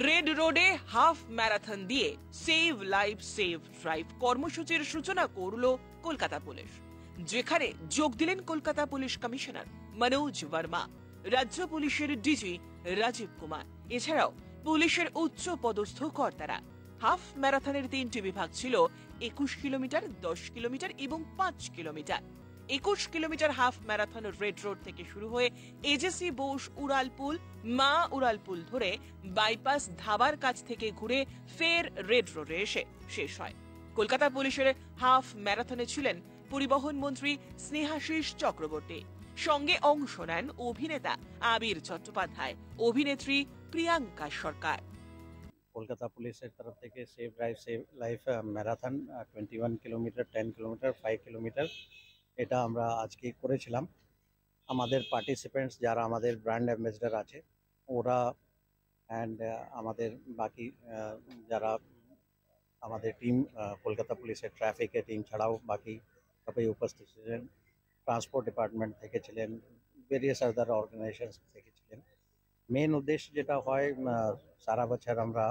Red রোডে half marathon দিয়ে save life save drive কর্মসূচির সূচনা করল কলকাতা পুলিশ, যেখানে যোগ দিলেন কলকাতা পুলিশ কমিশনার মনোজ বর্মা, রাজ্য পুলিশের ডিজি রাজীব কুমার, এছাড়াও পুলিশের উচ্চ পদস্থ কর্তারা। হাফ ম্যারাথনের 3টি বিভাগ ছিল: 21 কিলোমিটার, 10 কিলোমিটার এবং 5 kilometre. 21 kilometre half marathon red road থেকে শুরু হয়ে এজেসি বোস উড়ালপুল, মা উড়ালপুল ধরে বাইপাস ধাবার কাছ থেকে ঘুরে ফের রেড রোডে এসে শেষ হয়। কলকাতা পুলিশের হাফ ম্যারাথনে ছিলেন পরিবহন মন্ত্রী স্নেহাশিস চক্রবর্তী, সঙ্গে অংশ নেন অভিনেতা আবির চট্টোপাধ্যায়, অভিনেত্রী প্রিয়াঙ্কা সরকার। কলকাতা পুলিশের তরফ থেকে save drive save life marathon 21 kilometre, 10 kilometre, 5 kilometre এটা আমরা আজকে করেছিলাম। আমাদের পার্টিসিপেন্টস যারা আমাদের ব্র্যান্ড অ্যাম্বাসেডর আছে ওরা অ্যান্ড আমাদের বাকি যারা আমাদের টিম কলকাতা পুলিশের ট্রাফিকের টিম ছাড়াও বাকি সবাই উপস্থিত ছিলেন। ট্রান্সপোর্ট ডিপার্টমেন্ট থেকে ছিলেন, ভেরিয়াস আদার অর্গানাইজেশনস থেকে ছিলেন। মেন উদ্দেশ্য যেটা হয়, সারা বছর আমরা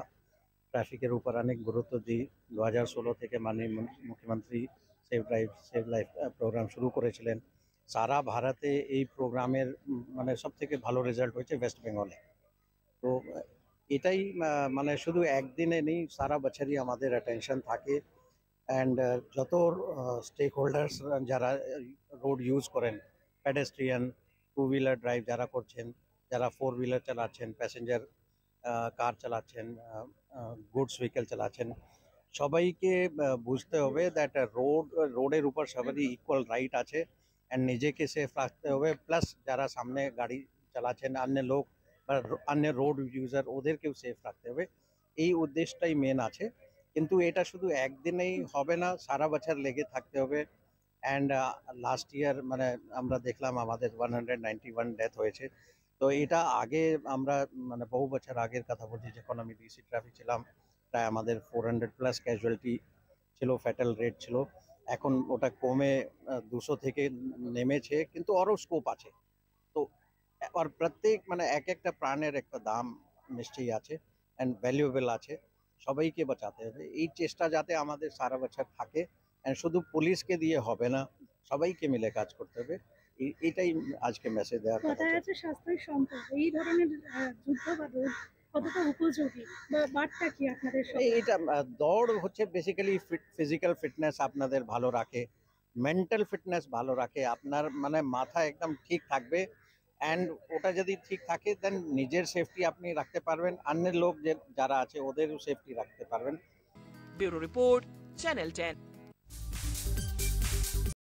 ট্রাফিকের উপর অনেক গুরুত্ব দিই। 2016 থেকে মাননীয় মুখ্যমন্ত্রী save drive save life programme শুরু করেছিলেন। সারা ভারতে এই প্রোগ্রামের মানে সব থেকে ভালো রেজাল্ট হয়েছে ওয়েস্ট বেঙ্গলে। তো এটাই মানে শুধু একদিনে নেই, সারা বছরই আমাদের অ্যাটেনশন থাকে। অ্যান্ড যত স্টেক হোল্ডার্স যারা রোড ইউজ করেন, প্যাডেস্ট্রিয়ান, 2 হুইলার ড্রাইভ যারা করছেন, যারা 4 হুইলার চালাচ্ছেন, প্যাসেঞ্জার কার চালাচ্ছেন, গুডস ভেহিকেল চালাচ্ছেন, সবাইকে বুঝতে হবে দ্যাট রোডের উপর সবারই ইকুয়াল রাইট আছে অ্যান্ড নিজেকে সেফ রাখতে হবে। প্লাস যারা সামনে গাড়ি চালাচ্ছেন অন্য লোক বা অন্য রোড ইউজার ওদেরকেও সেফ রাখতে হবে। এই উদ্দেশ্যটাই মেন আছে। কিন্তু এটা শুধু একদিনেই হবে না, সারা বছর লেগে থাকতে হবে। অ্যান্ড লাস্ট ইয়ার মানে আমরা দেখলাম আমাদের 191 ডেথ হয়েছে। তো এটা আগে আমরা মানে বহু বছর আগের কথা বলছি, যখন আমি ডিসি ট্রাফিক ছিলাম, প্রায় আমাদের 400+ ক্যাজুয়ালিটি ছিল, ফ্যাটাল রেট ছিল। এখন ওটা কমে 200 থেকে নেমেছে, কিন্তু আরও স্কোপ আছে। তো আর প্রত্যেক মানে এক একটা প্রাণের একটা দাম নিশ্চয়ই আছে অ্যান্ড ভ্যালুয়েবল আছে, সবাইকে বাঁচাতে হবে। এই চেষ্টা যাতে আমাদের সারা বছর থাকে, অ্যান্ড শুধু পুলিশকে দিয়ে হবে না, সবাইকে মিলে কাজ করতে হবে। এটাই আজকে মেসেজ দেওয়ার কথা আছে। স্বাস্থ্যই সম্পদ, এই ধরনের যুদ্ধ বা রোধ কতটা উপযোগী বা বার্তা কি আপনাদের? এটা দৌড় হচ্ছে বেসিক্যালি ফিজিক্যাল ফিটনেস আপনাদের ভালো রাখে, মেন্টাল ফিটনেস ভালো রাখে, আপনার মানে মাথা একদম ঠিক থাকবে। অ্যান্ড ওটা যদি ঠিক থাকে দেন নিজের সেফটি আপনি রাখতে পারবেন, অন্য লোক যারা আছে ওদেরও সেফটি রাখতে পারবেন। Bureau report, channel 10।